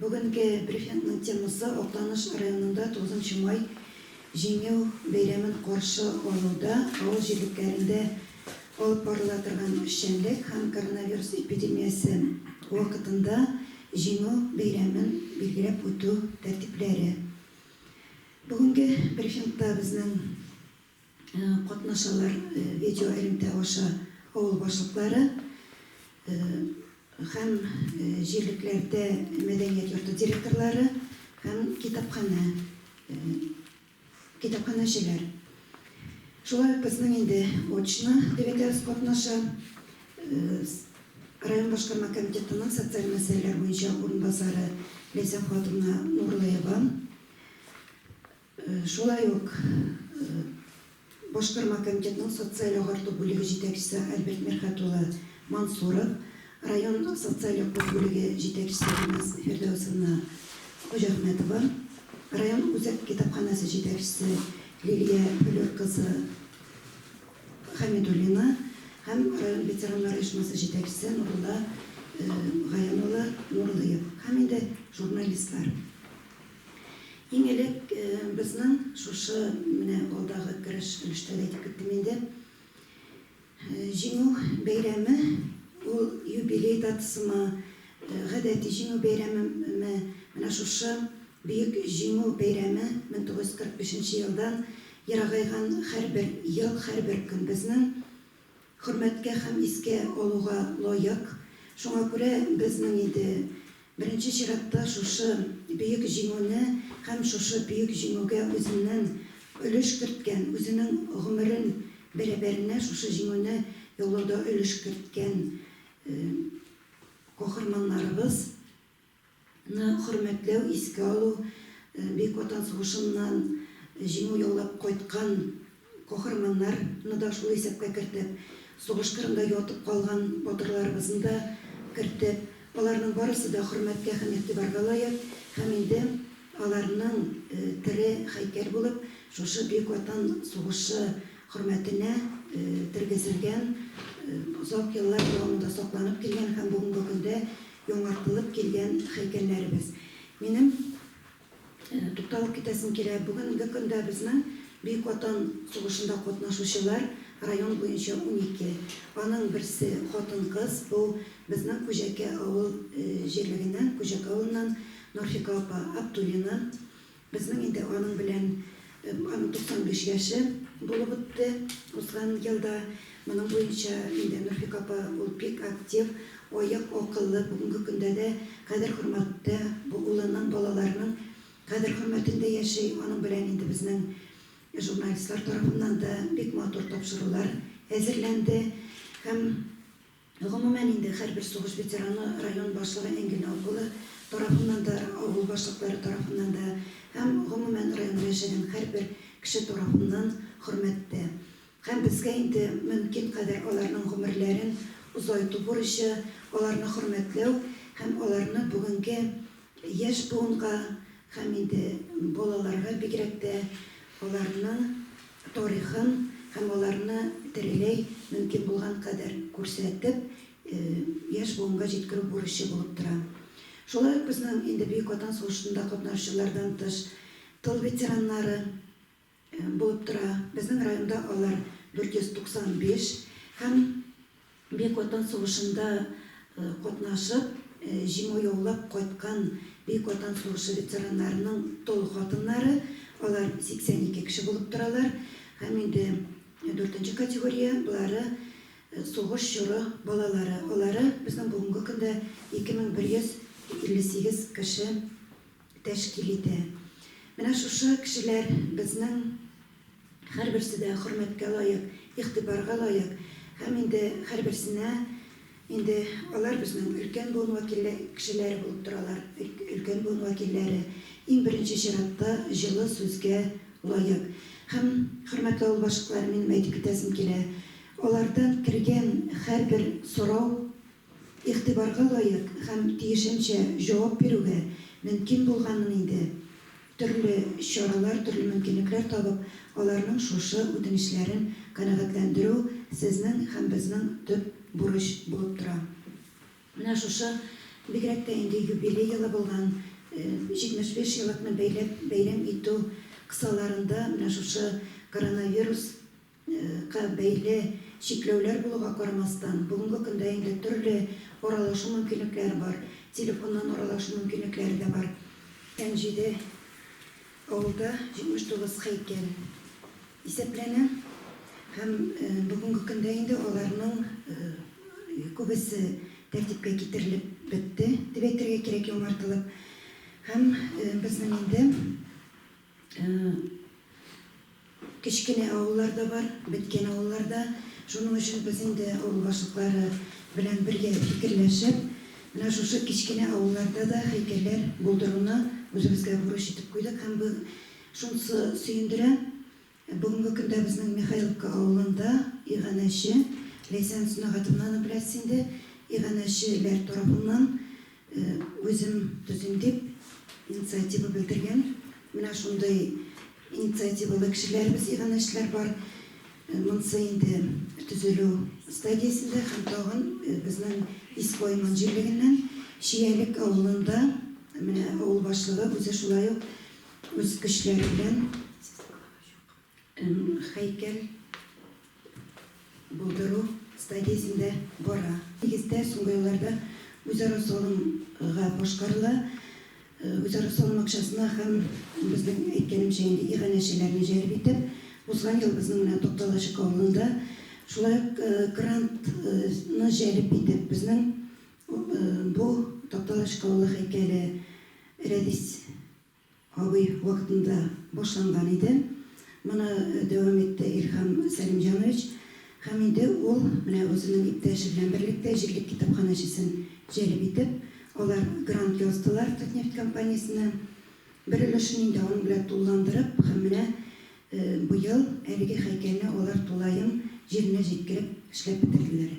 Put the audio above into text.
Бүгінгі брифингның темасы Оқтаныш районында 9 май жеңеу бәйрәмен қаршы алуда ауыл жерліктерінде алып барыла тұрған эшчәнлек һәм коронавирус эпидемиясы вакытында жеңеу бәйрәмен билгеләп үтү тәртипләре. Бүгінгі брифингта безнең катнашалар видео элемтә аша авыл башлыклары һәм җирлекләрдә мәдәният йорты директорлары һәм китапханәчеләр. Шулай ук безнең инде очно дебетәбез катнаша. Район башкарма комитетының социаль мәсьәләләр буенча урынбасары Ләйсән хатыны Нурлыева. Шулай ук башкарма комитетының социаль агарту бүлеге җитәкчесе Альберт Мирхат улы Мансуров, район социаль агарту бүлеге җитәкчесе Фирдәүсовна Хуҗахмәтова, район үзәк китапханасы җитәкчесе Лилия Флёр кызы Хамидуллина һәм район ветераннар оешмасы җитәкчесе Нурулла Гаян улы Нурлыев һәм инде журналистлар. Иң элек безнең шушы менә алдагы кереш өлештә әйтеп киттем инде. Җиңү бәйрәме ул юбилей датасымы, гадәти җиңү бәйрәме менә шушы бөек җиңү бәйрәме 1945 елдан ярагайган һәрбер ел, һәрбер көн безнең хөрмәткә һәм искә алуга лаек. Шуңа күрә безнең инде беренче чиратта шушы бөек җиңүне һәм шушы бөек җиңүгә үзеннән өлеш керткән, үзенең гомерен бәрабәренә шушы җиңүне яулауда өлеш керткән каһарманнарыбызны хөрмәтләү, искә алу, Бөек Ватан сугышыннан җиңү яулап кайткан каһарманнарны да шул исәпкә кертеп, сугыш кырында ятып калган батырларыбызны да кертеп, аларның барысы да хөрмәткә һәм игътибарга лаек, һәм инде аларның тере һәйкәл булып, шушы Бөек Ватан сугышы хөрмәтенә тергезелгән, озак еллар дәвамында сакланып килгән һәм бүгенге көндә яңартылып килгән һәйкәлләребез. Минем тукталып китәсем килә. Бүгенге көндә безнең Бөек Ватан сугышында катнашучылар район буенча 12. Аның берсе хатын-кыз, бу безнең Күҗәкә авыл җирлегеннән, Күҗәкә авылыннан Нурфика апа Абдуллина. Безнең инде аның белән 95 яше булып үтте. Узган елда моның буенча инде Нурфика апа ул бик актив, аяк акыллы, бүгенге көндә дә кадер хөрмәттә, бу улының балаларының кадер хөрмәтендә яши. Аның белән инде безнең журналистлар тарафыннан да бик матур тапшырулар әзерләнде. Һәм гомумән инде һәрбер сугыш ветераны район башлыгы Әңгелне авылы тарафыннан да, авыл башлыклары тарафыннан да һәм гомумән районда яшәгән һәрбер кеше тарафыннан хөрмәттә. Һәм безгә инде мөмкин кадәр аларның гомерләрен узайту бурычы, аларны хөрмәтләү һәм аларны бүгенге яшь буынга һәм инде балаларга бигрәк тә аларның тарихын һәм аларны тереләй мөмкин булган кадәр күрсәтеп, яшь буынга җиткерү бурычы булып тора. Шулай ук безнең инде Бөек Ватан сугышында катнашучылардан тыш тыл ветераннары булып тора. Безнең районда алар 495 һәм Бөек Ватан сугышында катнашып, җиңү яулап кайткан Бөек Ватан сугышы ветераннарының тол хатыннары, алар 82 кеше булып торалар. Һәм инде 4-нче категория булары сугыш чоры балалары. Алары безнең бүгенге көндә 2158 кеше тәшкил итә. Менә шушы кешеләр безнең һәрберсе дә хөрмәткә лаек, игътибарга лаек. Һәм инде һәрберсенә инде алар безнең өлкән буын кешеләре булып торалар. Өлкән буын вәкилләре иң беренче чиратта җылы сүзгә лаек. Һәм хөрмәтле авыл башлыклары, минем әйтеп китәсем килә. Алардан кергән һәрбер сорау игътибарга лаек һәм тиешенчә җавап бирүгә мөмкин булганын инде төрле чаралар, төрле мөмкинлекләр табып, аларның шушы үтенечләрен канәгатьләндерү сезнең һәм безнең төп бурыч булып тора. Менә шушы бигрәк тә инде юбилей елы булган 75 еллыкны бәйрәм итү кысаларында менә шушы коронавируска бәйле чикләүләр булуга карамастан, бүгенге көндә инде төрле аралашу мөмкинлекләре бар, телефоннан аралашу мөмкинлекләре дә бар. Кәнҗидә авылда 79 һәйкәл исәпләнә һәм бүгенге көндә инде аларның күбесе тәртипкә китерелеп бетте, дип әйтергә кирәк яңартылып. Һәм безнең инде кечкенә авыллар да бар, беткән авыллар да. Шуның өчен без инде авыл башлыклары белән бергә фикерләшеп, менә шушы кечкенә авылларда да һәйкәлләр булдыруны үзебезгә бурыч итеп куйдык һәм шунысы сөендерә. Бүгенге көндә безнең Михайловка авылында иганәче Ләйсән Сунагатовнаны беләсез инде, иганәчеләр тарафыннан үзем төзим дип инициатива белдергән. Менә шундай инициативалы кешеләрбез, иганәчеләр бар. Монысы инде төзелү стадиясендә һәм тагын безнең Искойман җирлегеннән Шиялек авылында менә авыл башлыгы үзе шулай ук үз көчләре белән һәйкәл булдыру стадиясендә бара. Нигездә соңгы елларда үзара салымга башкарыла. Үзара салым акчасына һәм безнең әйткәнемчә инде иганәчеләрне җәлеп итеп, узган ел безнең менә Токталачык авылында шулай грантны җәлеп итеп безнең бу Токталачык авылы һәйкәле Рәдис абый вакытында башланган иде. Моны дәвам итте Илһам Сәлимҗанович һәм инде ул менә үзенең иптәше белән берлектә җирлек китапханәчесен җәлеп итеп, алар грант яздылар Татнефть компаниясенә. Бер өлешен инде аның белән тулыландырып, һәм менә быел әлеге һәйкәлне алар тулаем җиренә җиткереп эшләп бетерделәр.